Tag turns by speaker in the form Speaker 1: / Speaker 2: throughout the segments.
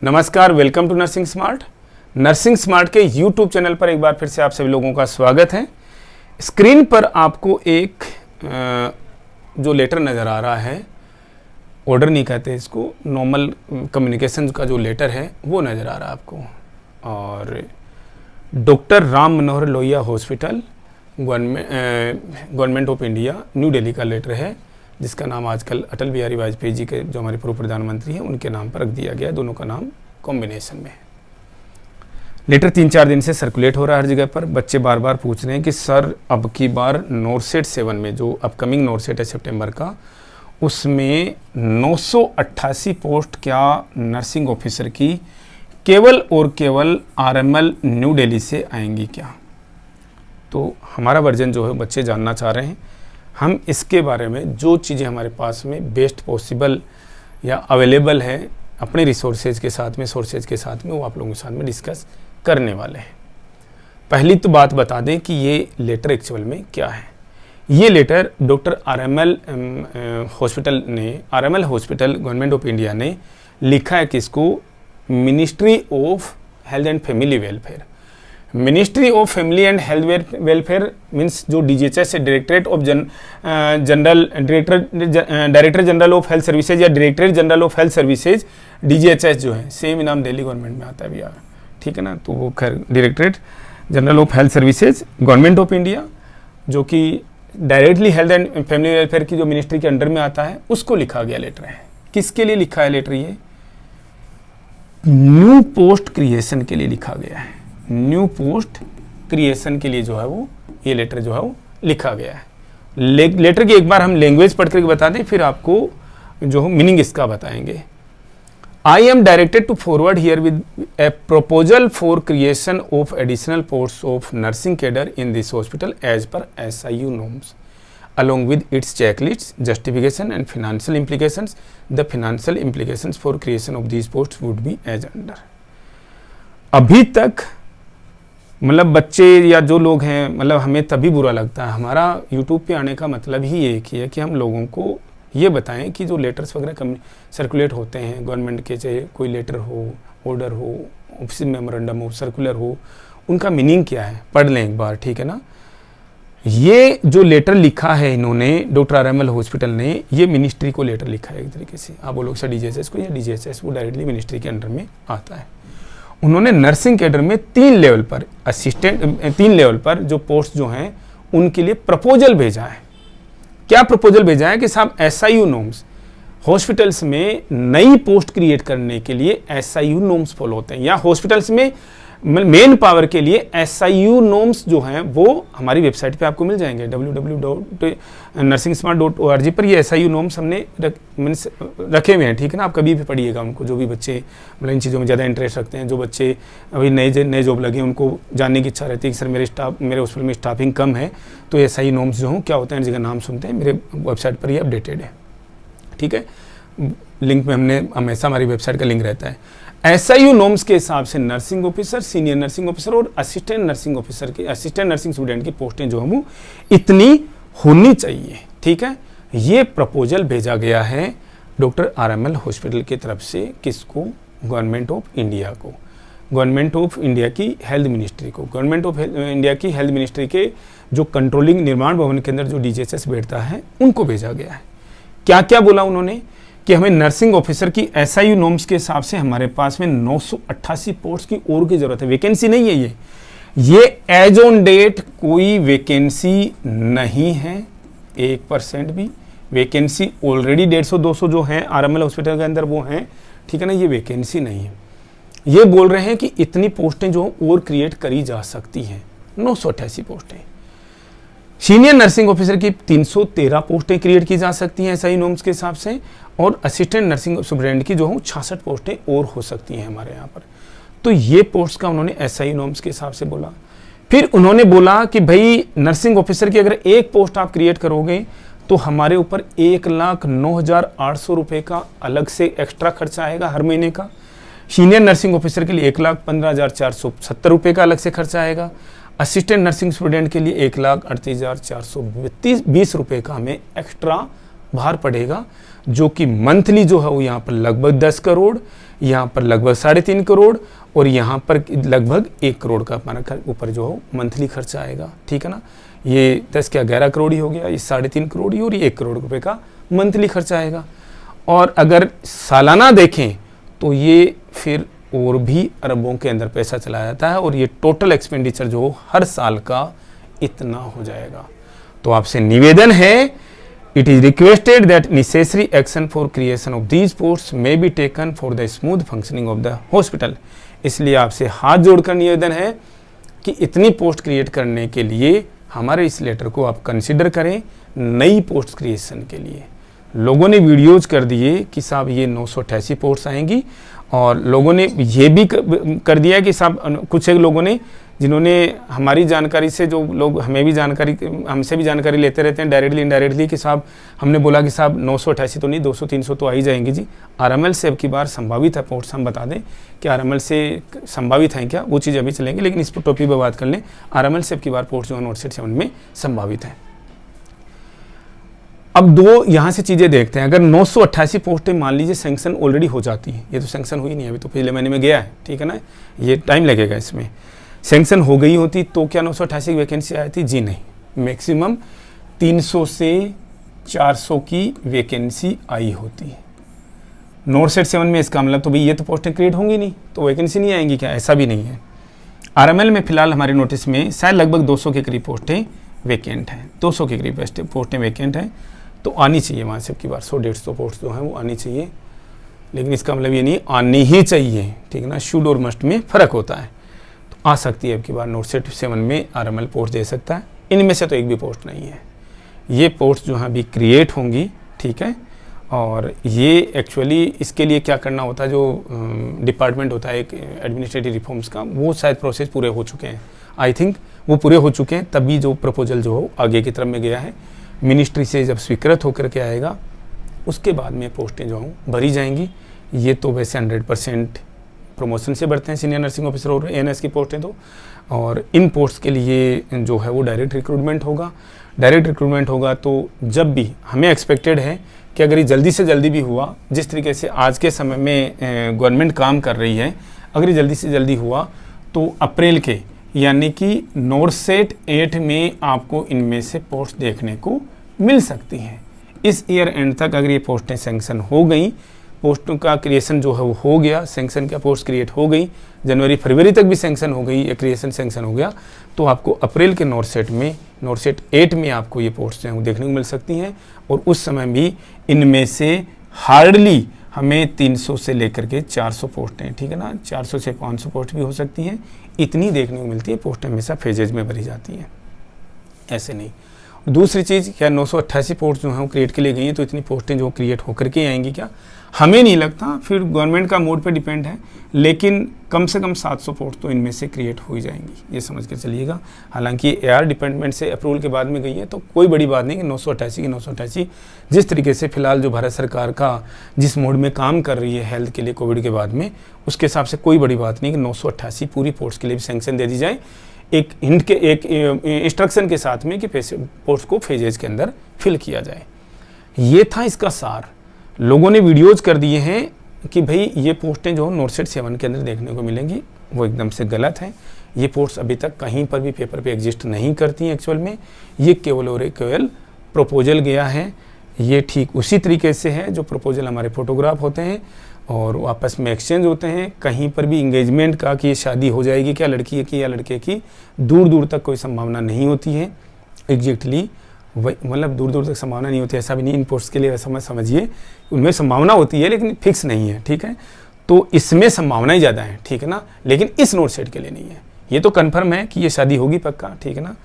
Speaker 1: नमस्कार, welcome to nursing smart. Nursing smart के YouTube channel पर एक बार फिर से आप सभी लोगों का स्वागत है। स्क्रीन पर आपको एक जो लेटर नज़र आ रहा है, ऑर्डर नहीं कहते इसको, नॉर्मल कम्युनिकेशन का जो लेटर है वो नज़र आ रहा है आपको। और doctor Ram Manohar Lohia hospital, government of India, new Delhi का लेटर है, जिसका नाम आजकल अटल बिहारी वाजपेयी जी के जो हमारे पूर्व प्रधानमंत्री हैं उनके नाम पर रख दिया गया है। दोनों का नाम कॉम्बिनेशन में है। लेटर 3-4 दिन से सर्कुलेट हो रहा है हर जगह पर। बच्चे बार बार पूछ रहे हैं कि सर अब की बार नॉर्सेट 7 में, जो अपकमिंग नॉर्सेट है सितंबर का, उसमें 988 पोस्ट क्या नर्सिंग ऑफिसर की केवल और केवल आरएमएल न्यू दिल्ली से आएंगी क्या? तो हमारा वर्जन जो है बच्चे जानना चाह रहे हैं। हम इसके बारे में जो चीज़ें हमारे पास में बेस्ट पॉसिबल या अवेलेबल है अपने रिसोर्सेज के साथ में, सोर्सेज के साथ में, वो आप लोगों के साथ में डिस्कस करने वाले हैं। पहली तो बात बता दें कि ये लेटर एक्चुअल में क्या है। ये लेटर डॉक्टर आरएमएल हॉस्पिटल ने, RML hospital government of India ने लिखा है किसको? Ministry of health and family welfare. Ministry of family and health welfare means जो डीजीएचएस है, directorate of director general of health services या directorate general of health services, DGHS जो है same नाम दिल्ली गवर्नमेंट में आता है भैया, ठीक है ना। तो वो खैर directorate general of health services government of India, जो कि directly health and family welfare की जो मिनिस्ट्री के अंडर में आता है, उसको लिखा गया लेटर है। किसके लिए लिखा है लेटर? ये न्यू पोस्ट क्रिएशन के लिए लिखा गया है। न्यू पोस्ट क्रिएशन के लिए जो है वो ये लेटर जो है वो लिखा गया है। लेटर की एक बार हम लैंग्वेज पढ़ करके बता दें, फिर आपको जो मीनिंग इसका बताएंगे। I am directed to forward here with a proposal for creation of additional post of nursing cadre in this hospital as per SIU norms along with its checklists, justification and financial implications. The financial implications for creation of these posts would be as under. अभी तक मतलब बच्चे या जो लोग हैं, मतलब हमें तभी बुरा लगता है। हमारा YouTube पे आने का मतलब ही एक ही है कि हम लोगों को ये बताएं कि जो लेटर्स वगैरह सर्कुलेट होते हैं गवर्नमेंट के, चाहे कोई लेटर हो, ऑर्डर हो, ऑफिस मेमोरेंडम हो, सर्कुलर हो, उनका मीनिंग क्या है, पढ़ लें एक बार, ठीक है ना। ये जो लेटर लिखा है इन्होंने, डॉक्टर आरएमएल हॉस्पिटल ने, ये मिनिस्ट्री को लेटर लिखा है एक तरीके से। आप बोलोगे सर डीजीएचएस को, या डीजीएचएस वो डायरेक्टली मिनिस्ट्री के अंडर में आता है। उन्होंने नर्सिंग कैडर में 3 लेवल पर असिस्टेंट, 3 लेवल पर जो पोस्ट जो हैं उनके लिए प्रपोजल भेजा है। क्या प्रपोजल भेजा है कि साहब SIU नॉर्म्स, हॉस्पिटल्स में नई पोस्ट क्रिएट करने के लिए SIU नॉर्म्स फॉलो होते हैं, या हॉस्पिटल्स में मेन पावर के लिए SIU नॉर्म्स जो हैं वो हमारी वेबसाइट पे आपको मिल जाएंगे www.nursing-smart.org पर। ये SIU नॉर्म्स हमने रखे हुए हैं, ठीक है ना। आप कभी भी पढ़िएगा उनको, जो भी बच्चे मतलब इन चीज़ों में ज़्यादा इंटरेस्ट रखते हैं, जो बच्चे अभी नए जॉब लगे, उनको जानने की इच्छा रहती है कि सर मेरे हॉस्पिटल में स्टाफिंग कम है, तो SIU नॉर्म्स जो हों क्या होते हैं, जगह नाम सुनते हैं, मेरे वेबसाइट पर ये अपडेटेड है, ठीक है। लिंक में हमने हमेशा हमारी वेबसाइट का लिंक रहता है। SIU नॉर्म्स के हिसाब से nursing officer, senior nursing officer और असिस्टेंट नर्सिंग ऑफिसर की, असिस्टेंट नर्सिंग स्टूडेंट की पोस्टें जो हैं इतनी होनी चाहिए, ठीक है। ये प्रपोजल भेजा गया है डॉक्टर आरएमएल हॉस्पिटल की तरफ से। किसको? गवर्नमेंट ऑफ इंडिया को, गवर्नमेंट ऑफ इंडिया की हेल्थ मिनिस्ट्री को। गवर्नमेंट ऑफ इंडिया की हेल्थ मिनिस्ट्री के जो कंट्रोलिंग निर्माण भवन के अंदर जो डीजीएचएस बैठता है, उनको भेजा गया है। क्या क्या बोला उन्होंने कि हमें नर्सिंग ऑफिसर की SIU नॉर्म्स के हिसाब से हमारे पास में 988 पोस्ट की और की जरूरत है। वैकेंसी नहीं है ये एज ऑन डेट कोई वैकेंसी नहीं है, 1% भी। वैकेंसी ऑलरेडी 150-200 जो है आरएमएल हॉस्पिटल के अंदर वो हैं, ठीक है ना। ये वैकेंसी नहीं है। ये बोल रहे हैं कि इतनी पोस्टें जो और क्रिएट करी जा सकती हैं, 988 पोस्टें। सीनियर नर्सिंग ऑफिसर की 313 पोस्टें क्रिएट की जा सकती हैं SIU नॉर्म्स के हिसाब से, और असिस्टेंट नर्सिंग सुपरिटेंडेंट की जो हो 66 पोस्टें और हो सकती हैं हमारे यहाँ पर। तो ये पोस्ट का उन्होंने SIU नॉर्म्स के हिसाब से बोला। फिर उन्होंने बोला कि भाई नर्सिंग ऑफिसर की अगर एक पोस्ट आप क्रिएट करोगे तो हमारे ऊपर 1,09,800 रुपये का अलग से एक्स्ट्रा खर्चा आएगा हर महीने का। सीनियर नर्सिंग ऑफिसर के लिए 1,15,470 रुपये का अलग से खर्चा आएगा। असिस्टेंट नर्सिंग स्टूडेंट के लिए 1,38,420 रुपये का हमें एक्स्ट्रा भार पड़ेगा जो कि मंथली जो है वो यहाँ पर लगभग 10 करोड़, यहाँ पर लगभग 3.5 करोड़ और यहाँ पर लगभग 1 करोड़ का हमारा ऊपर जो हो मंथली खर्चा आएगा, ठीक है ना। ये 10 क्या 11 करोड़ ही हो गया, ये 3.5 करोड़ ही और ये 1 करोड़ रुपए का मंथली खर्चा आएगा। और अगर सालाना देखें तो ये फिर और भी अरबों के अंदर पैसा चला जाता है और ये टोटल एक्सपेंडिचर जो हो हर साल का इतना हो जाएगा। तो आपसे निवेदन है, it is requested that necessary action for creation of these posts may be taken for the smooth functioning of the hospital. इसलिए आपसे हाथ जोड़कर निवेदन है कि इतनी पोस्ट क्रिएट करने के लिए हमारे इस लेटर को आप कंसिडर करें नई पोस्ट क्रिएशन के लिए। लोगों ने वीडियोज कर दिए कि साहब ये 988 पोस्ट आएंगी और लोगों ने ये भी कर दिया कि साहब कुछ एक लोगों ने जिन्होंने हमारी जानकारी से, जो लोग हमसे भी जानकारी लेते रहते हैं डायरेक्टली इनडायरेक्टली, कि साहब हमने बोला कि साहब 988 तो नहीं 200-300 तो आ ही जाएंगी जी। आरएमएल से अब की बार संभावित है पोस्ट, हम बता दें कि आरएमएल से संभावित हैं क्या, वो चीज़ अभी चलेंगे, लेकिन इस टॉपिक पर बात कर लें। आरएमएल से अब की बार पोस्ट जो है नोटसेट 7 में संभावित है। अब दो यहाँ से चीज़ें देखते हैं। अगर 988 पोस्टें मान लीजिए सेंक्शन ऑलरेडी हो जाती हैं, ये तो सेंक्शन हुई नहीं है, अभी तो पिछले महीने में गया है, ठीक है ना, ये टाइम लगेगा इसमें। सेंक्शन हो गई होती तो क्या 988 की वैकेंसी आई थी? जी नहीं, मैक्सिमम 300 से 400 की वैकेंसी आई होती है। नोटसेट 7 में इसका मतलब तो भाई ये तो पोस्टें क्रिएट होंगी नहीं तो वैकेंसी नहीं आएंगी क्या? ऐसा भी नहीं है। आरएमएल में फिलहाल हमारे नोटिस में शायद लगभग 200 के करीब पोस्टें वैकेंट हैं, 200 के करीब पोस्टें वैकेंट हैं, तो आनी चाहिए वहाँ से की बार 100-150 पोस्ट जो हैं वो आनी चाहिए। लेकिन इसका मतलब ये नहीं आनी ही चाहिए, ठीक है ना, शुड और मस्ट में फ़र्क होता है। तो आ सकती है अब की बार नोटसेट 7 में आरएमएल पोस्ट दे सकता है। इनमें से तो एक भी पोस्ट नहीं है। ये पोस्ट जो है अभी क्रिएट होंगी, ठीक है। और ये एक्चुअली इसके लिए क्या करना होता है, जो डिपार्टमेंट होता है एक एडमिनिस्ट्रेटिव रिफॉर्म्स का, वो शायद प्रोसेस पूरे हो चुके हैं, आई थिंक वो पूरे हो चुके हैं, तभी जो प्रपोजल जो हो आगे की तरफ में गया है। मिनिस्ट्री से जब स्वीकृत होकर के आएगा उसके बाद में पोस्टें जो हों भरी जाएंगी। ये तो वैसे 100% प्रमोशन से बढ़ते हैं सीनियर नर्सिंग ऑफिसर और एएनएस की पोस्टें तो, और इन पोस्ट के लिए जो है वो डायरेक्ट रिक्रूटमेंट होगा। डायरेक्ट रिक्रूटमेंट होगा तो जब भी हमें एक्सपेक्टेड है कि अगर ये जल्दी से जल्दी भी हुआ, जिस तरीके से आज के समय में गवर्नमेंट काम कर रही है, अगर ये जल्दी से जल्दी हुआ तो अप्रैल के यानी कि नोटसेट 8 में आपको इनमें से पोस्ट देखने को मिल सकती हैं। इस ईयर एंड तक अगर ये पोस्टें सेंक्शन हो गई, पोस्टों का क्रिएशन जो है वो हो गया, सेंक्शन का पोस्ट क्रिएट हो गई, जनवरी फरवरी तक भी सेंक्शन हो गई या क्रिएशन सेंक्शन हो गया, तो आपको अप्रैल के नोटसेट 8 में आपको ये पोस्ट जो है वो देखने को मिल सकती हैं। और उस समय भी इनमें से हार्डली हमें 300 से लेकर के 400 पोस्टें, ठीक है ना, 400 से 500 पोस्ट भी हो सकती हैं, इतनी देखने को मिलती है। पोस्टें हमेशा फेजेज में भरी जाती हैं, ऐसे नहीं। दूसरी चीज़ क्या 988 पोस्ट जो हैं वो क्रिएट के लिए गई हैं, तो इतनी पोस्टें जो क्रिएट होकर के आएंगी क्या? हमें नहीं लगता, फिर गवर्नमेंट का मोड पे डिपेंड है, लेकिन कम से कम 700 पोस्ट तो इनमें से क्रिएट हो ही जाएंगी, ये समझ के चलिएगा। हालांकि एआर डिपार्टमेंट से अप्रूवल के बाद में गई है तो कोई बड़ी बात नहीं कि 988 की 988 जिस तरीके से फिलहाल जो भारत सरकार का जिस मोड में काम कर रही है हेल्थ के लिए कोविड के बाद में, उसके हिसाब से कोई बड़ी बात नहीं कि 988 पूरी पोस्ट के लिए भी सैंक्शन दे दी जाए, एक हिंट के एक इंस्ट्रक्शन के साथ में कि पोस्ट को फेजेज के अंदर फिल किया जाए। ये था इसका सार। लोगों ने वीडियोज कर दिए हैं कि भाई ये पोस्टें जो नोटसेट 7 के अंदर देखने को मिलेंगी, वो एकदम से गलत है। ये पोस्ट अभी तक कहीं पर भी पेपर पे एग्जिस्ट नहीं करती हैं एक्चुअल में। ये केवल और केवल प्रपोजल गया है। ये ठीक उसी तरीके से है जो प्रपोजल हमारे फोटोग्राफ होते हैं और वो आपस में एक्सचेंज होते हैं। कहीं पर भी इंगेजमेंट का कि ये शादी हो जाएगी क्या लड़की की या लड़के की, दूर दूर तक कोई संभावना नहीं होती है। एग्जैक्टली मतलब दूर दूर तक संभावना नहीं होती, ऐसा भी नहीं। इन पोस्ट के लिए ऐसा समझिए, उनमें संभावना होती है लेकिन फिक्स नहीं है, ठीक है। तो इसमें संभावना ही ज़्यादा है, ठीक है ना, लेकिन इस नोटसेट के लिए नहीं है। ये तो कन्फर्म है कि ये शादी होगी पक्का, ठीक है ना,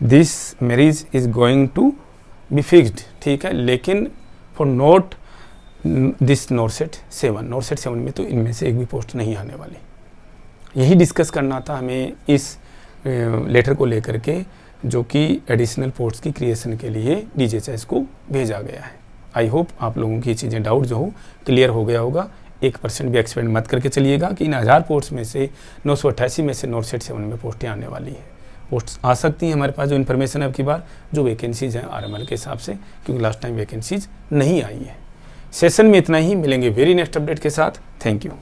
Speaker 1: this marriage is going to be fixed, ठीक है। लेकिन फॉर नॉट दिस नोटसेट 7 में तो इनमें से एक भी पोस्ट नहीं आने वाली। यही डिस्कस करना था हमें इस लेटर को लेकर के, जो कि एडिशनल पोस्ट की क्रिएशन के लिए DGHS को भेजा गया है। आई होप आप लोगों की चीज़ें डाउट जो हो क्लियर हो गया होगा। 1% भी एक्सपेंड मत करके चलिएगा कि इन 1000 पोस्ट में से 988 में से नोटसेट 7 में पोस्टें आने वाली है। पोस्ट आ सकती हैं हमारे पास जो इन्फॉर्मेशन है अब की बार, जो वैकेंसीज़ हैं आरएमएल के हिसाब से, क्योंकि लास्ट टाइम वैकेंसीज नहीं आई है। सेशन में इतना ही, मिलेंगे वेरी नेक्स्ट अपडेट के साथ। Thank you.